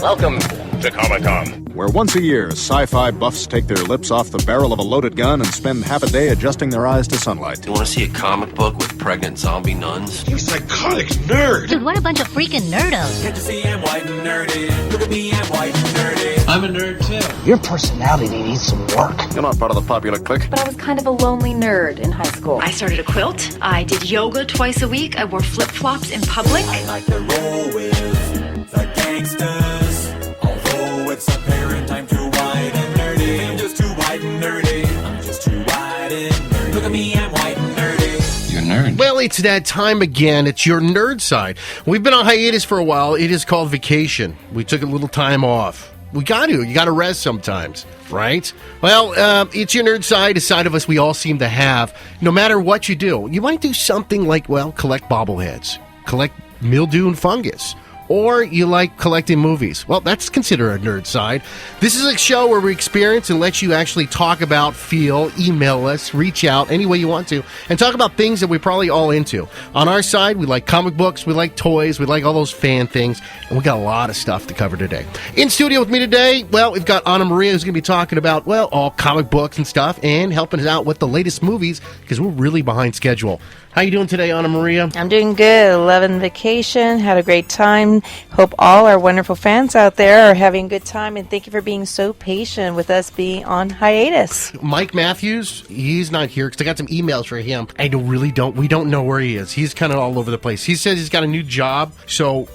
Welcome to Comic-Con. Where once a year, sci-fi buffs take their lips off the barrel of a loaded gun and spend half a day adjusting their eyes to sunlight. You want to see a comic book with pregnant zombie nuns? You psychotic nerd! Dude, what a bunch of freaking nerdos. Can't you see I'm white and nerdy? Look at me, I'm white and nerdy. I'm a nerd too. Your personality needs some work. You're not part of the popular clique. But I was kind of a lonely nerd in high school. I started a quilt. I did yoga twice a week. I wore flip-flops in public. I like to roll with the gangsters. Although it's apparent I'm too white and nerdy. I'm just too white and nerdy. I'm just too white and nerdy. Look at me, I'm white and nerdy. You're a nerd. Well, it's that time again. It's your nerd side. We've been on hiatus for a while. It is called vacation. We took a little time off. You got to rest sometimes, right? Well, it's your nerd side, a side of us we all seem to have. No matter what you do, you might do something like, well, collect bobbleheads, collect mildew and fungus, or you like collecting movies. Well, that's considered a nerd side. This is a show where we experience and let you actually talk about, feel, email us, reach out any way you want to, and talk about things that we're probably all into. On our side, we like comic books, we like toys, we like all those fan things, and we got a lot of stuff to cover today. In studio with me today, well, we've got Anna Maria, who's going to be talking about, well, all comic books and stuff, and helping us out with the latest movies, because we're really behind schedule. How you doing today, Anna Maria? I'm doing good. Loving vacation. Had a great time. Hope all our wonderful fans out there are having a good time, and thank you for being so patient with us being on hiatus. Mike Matthews, he's not here because I got some emails for him. We don't know where he is. He's kind of all over the place. He says he's got a new job, so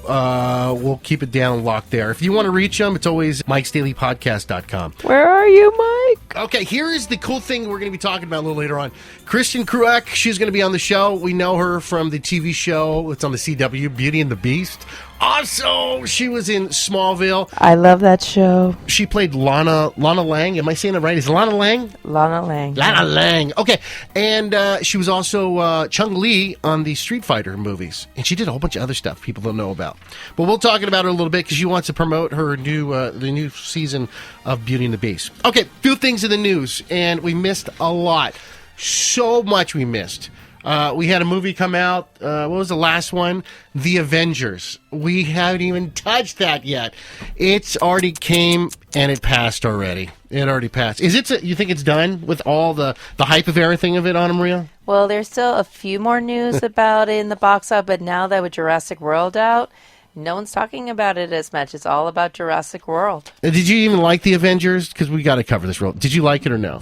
we'll keep it down locked there. If you want to reach him, it's always mikesdailypodcast.com. Where are you, Mike? Okay, here is the cool thing we're going to be talking about a little later on. Kristen Kruak, she's going to be on the show. We know her from the TV show. It's on the CW, Beauty and the Beast. Also, she was in Smallville. I love that show. She played Lana Lang. Am I saying it right? Is it Lana Lang? Lana Lang. Lana Lang. Okay. And she was also Chung-Li on the Street Fighter movies. And she did a whole bunch of other stuff people don't know about. But we'll talk about her a little bit because she wants to promote her the new season of Beauty and the Beast. Okay, few things in the news. And we missed a lot. So much we missed. We had a movie come out. What was the last one? The Avengers. We haven't even touched that yet. It's already came and it passed already. It already passed. You think it's done with all the hype of everything of it, Anna Maria? Well, there's still a few more news about it in the box office, but now that with Jurassic World out, no one's talking about it as much. It's all about Jurassic World. Did you even like The Avengers? Because we got to cover this real. Did you like it or no?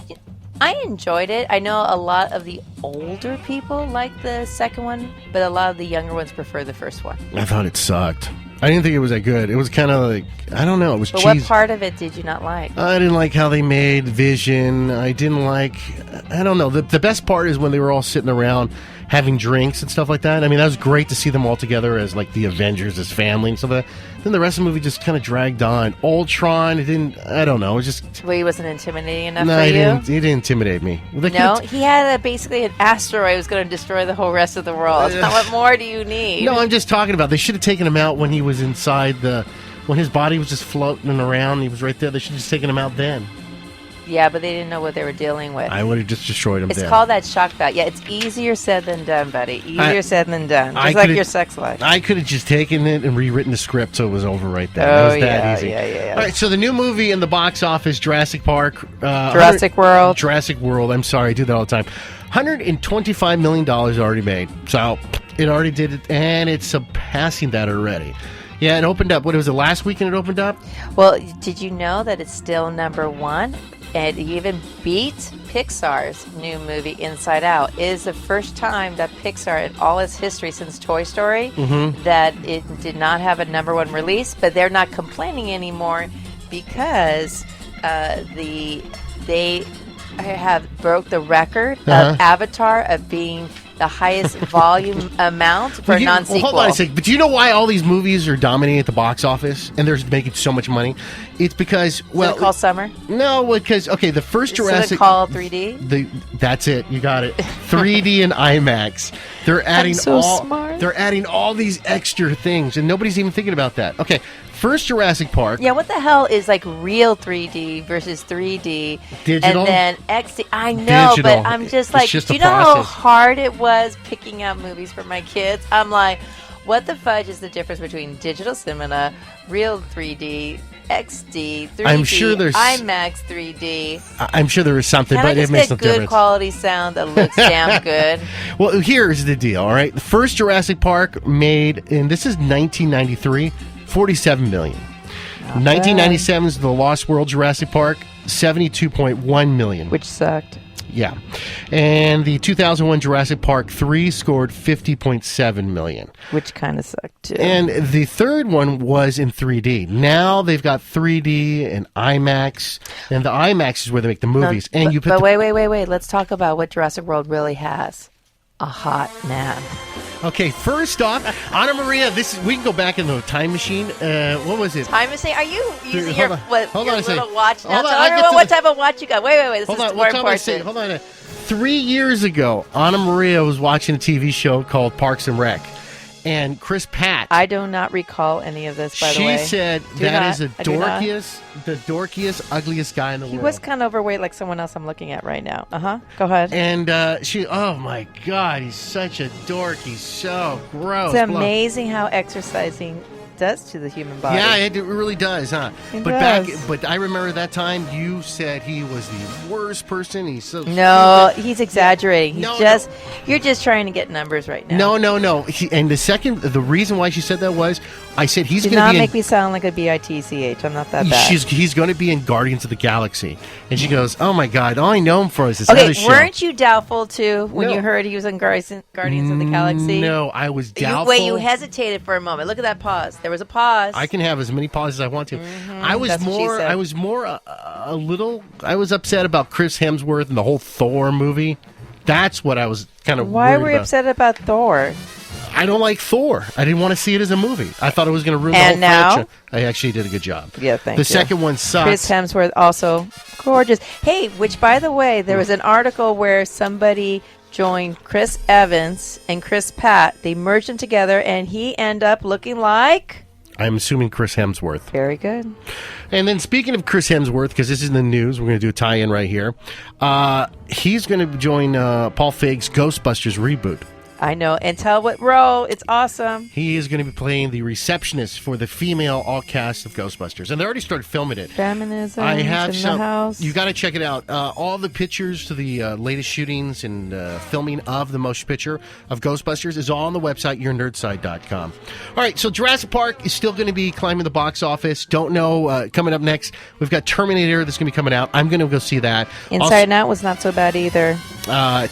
I enjoyed it. I know a lot of the older people like the second one, but a lot of the younger ones prefer the first one. I thought it sucked. I didn't think it was that good. It was kind of like, I don't know, it was cheesy. But what part of it did you not like? I didn't like how they made Vision. I didn't like, I don't know. The best part is when they were all sitting around having drinks and stuff like that. I mean, that was great to see them all together as like the Avengers, as family and stuff like that. Then the rest of the movie just kind of dragged on. Ultron, it didn't, I don't know. It was just... Well, he wasn't intimidating enough for you? No, he didn't intimidate me. No, he had basically an asteroid that was going to destroy the whole rest of the world. What more do you need? No, I'm just talking about, they should have taken him out when he was inside when his body was just floating around. He was right there. They should have just taken him out then. Yeah, but they didn't know what they were dealing with. I would have just destroyed him. It's called that shock valve. Yeah, it's easier said than done, buddy. Easier said than done. Just like your sex life. I could have just taken it and rewritten the script so it was over right there. It was that easy. Yeah. All right, so the new movie in the box office, Jurassic World. Jurassic World. I'm sorry, I do that all the time. $125 million already made. So it already did it, and it's surpassing that already. Yeah, it opened up. What was it, last weekend it opened up? Well, did you know that it's still number one? And it even beat Pixar's new movie, Inside Out. It is the first time that Pixar, in all its history since Toy Story, that it did not have a number one release. But they're not complaining anymore because they have broke the record of Avatar of being the highest volume amount for a non-sequel. Well, hold on a second. But do you know why all these movies are dominating at the box office and they're making so much money? It's because, well... Is it called Summer? No, because, okay, the first Jurassic... Is it called 3D? That's it. You got it. 3D and IMAX. They're adding smart. They're adding all these extra things, and nobody's even thinking about that. Okay, first Jurassic Park. Yeah, what the hell is like real 3D versus 3D? Digital? And then XD. I know, Digital. But I'm just like, just do you know how hard it was picking out movies for my kids? I'm like, What the fudge is the difference between digital cinema, real 3D, XD, 3D, I'm sure there's IMAX 3D? I'm sure there is something, Can but I it just makes get no good difference. quality sound that looks damn good? Well, here's the deal, all right? The first Jurassic Park made, and this is 1993, $47 million. 1997 is The Lost World Jurassic Park, $72.1 million. Which sucked. Yeah. And the 2001 Jurassic Park 3 scored $50.7 million. Which kind of sucked, too. And the third one was in 3D. Now they've got 3D and IMAX, and the IMAX is where they make the movies. But wait. Let's talk about what Jurassic World really has. A hot man. Okay, first off, Anna Maria, we can go back in the time machine. What was it? Time machine? Are you using Hold your, on. Hold your on a second. little watch now? Hold on, Tell I get everyone to what the- type of watch you got. Wait. This Hold is on, more what time I say? important. Hold on. 3 years ago, Anna Maria was watching a TV show called Parks and Rec, and Chris Pratt. I do not recall any of this, by the way. She said Do that not. is the I do not. dorkiest, ugliest guy in the He world. was kind of overweight like someone else I'm looking at right now. Go ahead. And oh my God, he's such a dork. He's so gross. It's amazing how exercising does to the human body. Yeah, it really does, huh? It but does. but I remember that time you said he was the worst person. He's so No, stupid. he's exaggerating. He's No, you're just trying to get numbers right now. No. And the reason why she said that was, I said he's Do going to not be make me sound like a bitch. I'm not that bad. he's going to be in Guardians of the Galaxy, and she goes, "Oh my God, all I know him for is this other show." Weren't you doubtful too when No. you heard he was in Guardians of the Galaxy? No, I was doubtful. You hesitated for a moment. Look at that pause. There was a pause. I can have as many pauses as I want to. I was that's what she said. I was more a little. I was upset about Chris Hemsworth and the whole Thor movie. That's what I was kind of. Why worried were you about. upset about Thor? I don't like Thor. I didn't want to see it as a movie. I thought it was going to ruin And the whole now? franchise. I actually did a good job. Yeah, thank The you. second one sucks. Chris Hemsworth also gorgeous. Hey, which by the way, there was an article where somebody joined Chris Evans and Chris Pratt. They merged them together, and he ended up looking like. I'm assuming Chris Hemsworth. Very good. And then speaking of Chris Hemsworth, because this is in the news, we're going to do a tie-in right here. He's going to join Paul Feig's Ghostbusters reboot. I know. And tell what role. It's awesome. He is going to be playing the receptionist for the female all cast of Ghostbusters, and they already started filming it. Feminism I have in some. the house. You got to check it out. All the pictures to the latest shootings and filming of the motion picture of Ghostbusters is all on the website yournerdside.com. All right, so Jurassic Park is still going to be climbing the box office. Don't know. Coming up next, we've got Terminator that's going to be coming out. I'm going to go see that. Inside Out was not so bad either.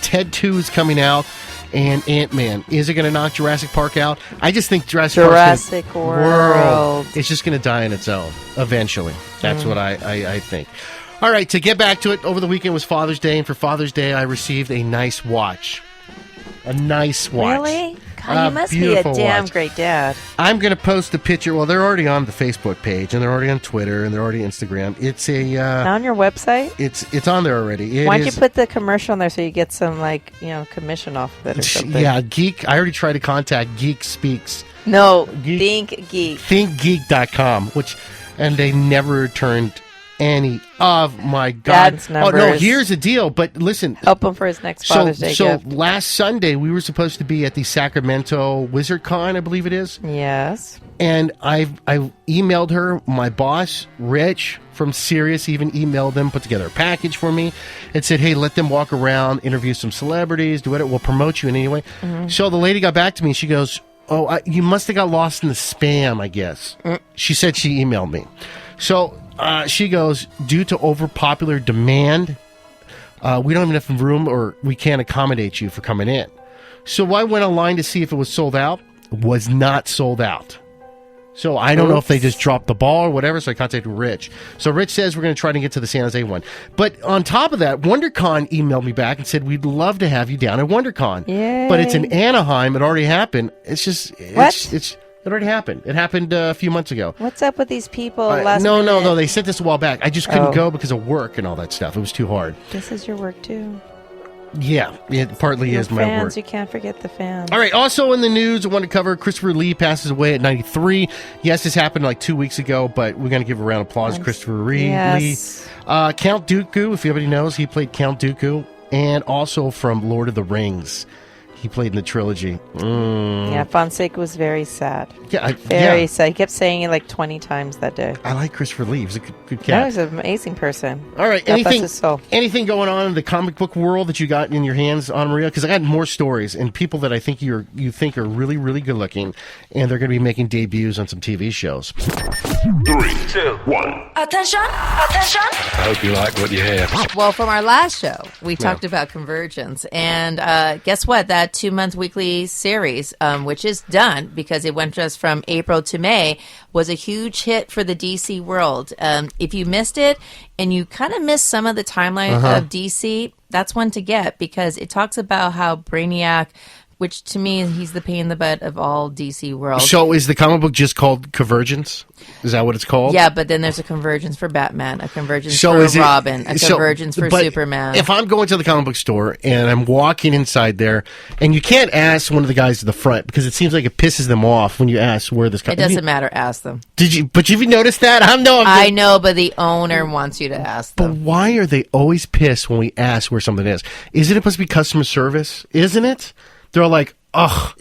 Ted 2 is coming out. And Ant-Man. Is it going to knock Jurassic Park out? I just think Jurassic World. It's just going to die on its own eventually. That's what I think. All right, to get back to it, over the weekend was Father's Day, and for Father's Day, I received a nice watch. A nice watch. Really? God, you must be a beautiful damn watch. great dad. I'm going to post a picture. Well, they're already on the Facebook page, and they're already on Twitter, and they're already Instagram. It's a On your website? it's on there already. Why don't you put the commercial on there so you get some commission off of it or something? Yeah, Geek. I already tried to contact Geek Speaks. No, Geek- Think Geek. ThinkGeek.com, and they never returned any. Oh my God! Dad's Oh no! numbers. Here's the deal. But listen, Help him for his next Father's Day so gift. last Sunday we were supposed to be at the Sacramento Wizard Con, I believe it is. Yes. And I emailed her. My boss, Rich from Sirius, even emailed them, put together a package for me, and said, "Hey, let them walk around, interview some celebrities, do it. We'll promote you in any way." So the lady got back to me. She goes, "Oh, you must have got lost in the spam, I guess." She said she emailed me. So she goes, "Due to overpopular demand, we don't have enough room, or we can't accommodate you for coming in." So I went online to see if it was sold out. Was not sold out. So I don't know if they just dropped the ball or whatever, so I contacted Rich. So Rich says we're going to try to get to the San Jose one. But on top of that, WonderCon emailed me back and said, "We'd love to have you down at WonderCon." Yay. But it's in Anaheim. It already happened. It's just... What? It already happened. It happened a few months ago. What's up with these people No. minute? They sent this a while back. I just couldn't Oh. go because of work and all that stuff. It was too hard. This is your work, too. Yeah, it partly Your is my fans, work. you can't forget the fans. All right, also in the news, I want to cover Christopher Lee passes away at 93. Yes, this happened like 2 weeks ago, but we're going to give a round of applause to Christopher Lee. Yes. Count Dooku, if anybody knows, he played Count Dooku, and also from Lord of the Rings. He played in the trilogy. Yeah, Fonseca was very sad. Yeah, Very sad. He kept saying it like 20 times that day. I like Christopher Lee. He's a good No, cat. he's an amazing person. All right. God bless his soul. Anything going on in the comic book world that you got in your hands, Anna Maria? Because I got more stories and people that I think you think are really, really good looking, and they're going to be making debuts on some TV shows. 3, 2, 1. Attention! Attention! I hope you like what you have. Well, from our last show, we talked about Convergence. And guess what? That 2-month weekly series, which is done because it went just from April to May, was a huge hit for the DC world. If you missed it and you kind of missed some of the timeline of DC, that's one to get because it talks about how Brainiac, which to me, he's the pain in the butt of all DC world. So is the comic book just called Convergence? Is that what it's called? Yeah, but then there's a convergence for Batman, a convergence So for is it- Robin, a so- convergence for but Superman. If I'm going to the comic book store and I'm walking inside there, and you can't ask one of the guys at the front because it seems like it pisses them off when you ask where this. It doesn't matter. Ask them. But have you noticed that? I know, but the owner wants you to ask But them. why are they always pissed when we ask where something is? Isn't it supposed to be customer service? Isn't it? They're like, ugh,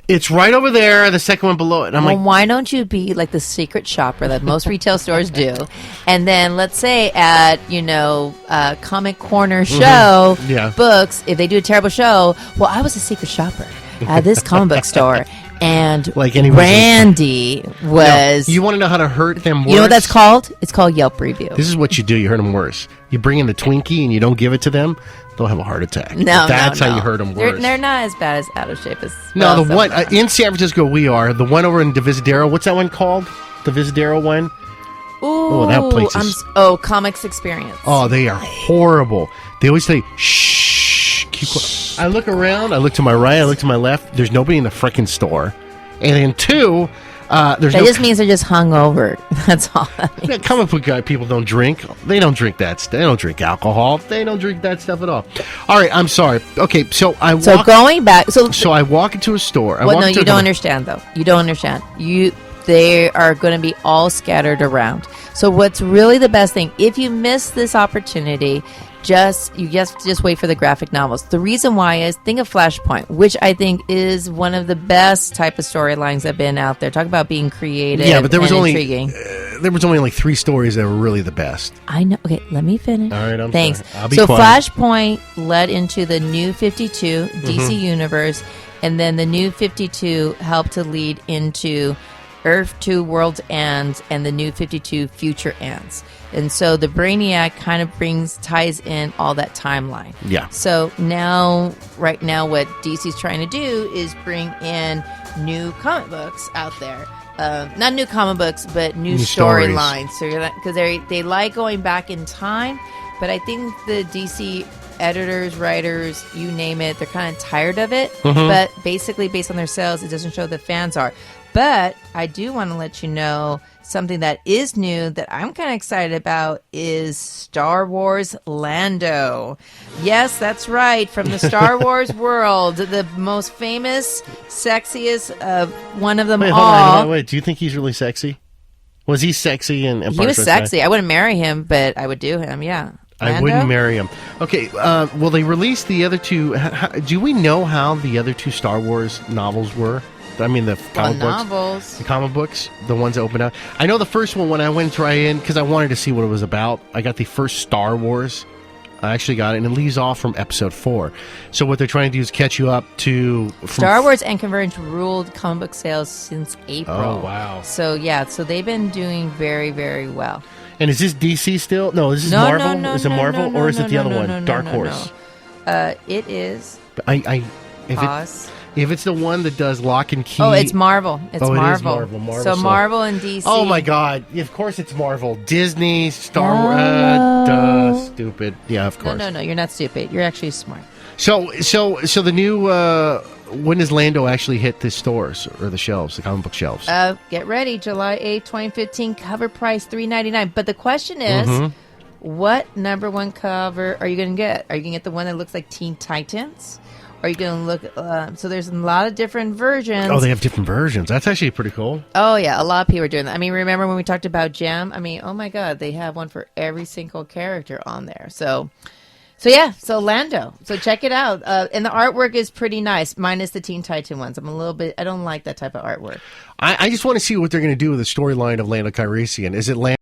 it's right over there, the second one below it. And I'm Well, like, why don't you be like the secret shopper that most retail stores do? And then let's say at, Comic Corner show Yeah. books, if they do a terrible show, well, I was a secret shopper at this comic book store. And Like any Randy was... you want to know how to hurt them worse? You know what that's called? It's called Yelp Review. This is what you do. You hurt them worse. You bring in the Twinkie and you don't give it to them, they'll have a heart attack. That's how you hurt them worse. They're not as bad as out of shape as... No, well, the one some are. in San Francisco we are. The one over in Divisadero. What's that one called? The Divisadero one. Ooh, that place is- Comics Experience. Oh, they are horrible. They always say, shh, keep quiet. I look around, I look to my right, I look to my left. There's nobody in the frickin' store. And then two, there's That no... just means they're just hungover. That's all that means. Yeah, comic book guy people don't drink. They don't drink that. They don't drink alcohol. They don't drink that stuff at all. All right, I'm sorry. Okay, so Going back... So I walk into a store. Well, no, you don't understand, though. You don't understand. They are going to be all scattered around. So what's really the best thing, if you miss this opportunity, just wait for the graphic novels. The reason why is, think of Flashpoint, which I think is one of the best type of storylines that have been out there. Talk about being creative. Yeah, but there was and only intriguing. There was only like 3 stories that were really the best. I know. Okay, let me finish. All right, I'm Thanks. sorry. I'll be So quiet. Flashpoint led into the New 52 DC universe, and then the New 52 helped to lead into Earth 2 World's Ends and the New 52 Future Ends. And so the Brainiac kind of ties in all that timeline. Yeah. So right now, what DC's trying to do is bring in new comic books out there. Not new comic books, but new stories. storylines. So because they like going back in time, but I think the DC editors, writers, you name it, they're kind of tired of it. But basically, based on their sales, it doesn't show the fans are. But I do want to let you know something that is new that I'm kind of excited about is Star Wars Lando. Yes, that's right. From the Star Wars world, the most famous, sexiest one of them Wait, all. hold on. Wait, do you think he's really sexy? Was he sexy in Empire He was Strikes Back? sexy. I wouldn't marry him, but I would do him, yeah. I Lando? wouldn't marry him. Okay, well, they released the other two. Do we know how the other 2 Star Wars novels were? I mean, the comic books. Novels. The comic books, the ones that opened up. I know the first one when I went to try in, because I wanted to see what it was about. I got the first Star Wars. I actually got it, and it leaves off from episode 4. So what they're trying to do is catch you up to... Star Wars and Convergence ruled comic book sales since April. Oh, wow. So, yeah, so they've been doing very, very well. And is this DC still? No, is this No, Marvel? no, Is it no, Marvel, no, or is no, it the no, other no, one, no, no, Dark no, Horse? It is. If it's the one that does Lock and Key... Oh, it's Marvel. It's Oh, it is Marvel. Marvel. Marvel, So so- Marvel and DC. Oh my God! Of course it's Marvel, Disney, Star Wars. Hello. Stupid. Yeah, of course. No. You're not stupid. You're actually smart. So the new. When does Lando actually hit the stores or the shelves, the comic book shelves? Get ready, July 8th, 2015. Cover price $3.99. But the question is, Mm-hmm. what number 1 cover are you going to get? Are you going to get the one that looks like Teen Titans? Are you going to look? So there's a lot of different versions. Oh, they have different versions. That's actually pretty cool. Oh, yeah. A lot of people are doing that. I mean, remember when we talked about Gem? I mean, oh, my God. They have one for every single character on there. So So Lando. So check it out. And the artwork is pretty nice, minus the Teen Titan ones. I don't like that type of artwork. I just want to see what they're going to do with the storyline of Lando Calrissian. Is it Lando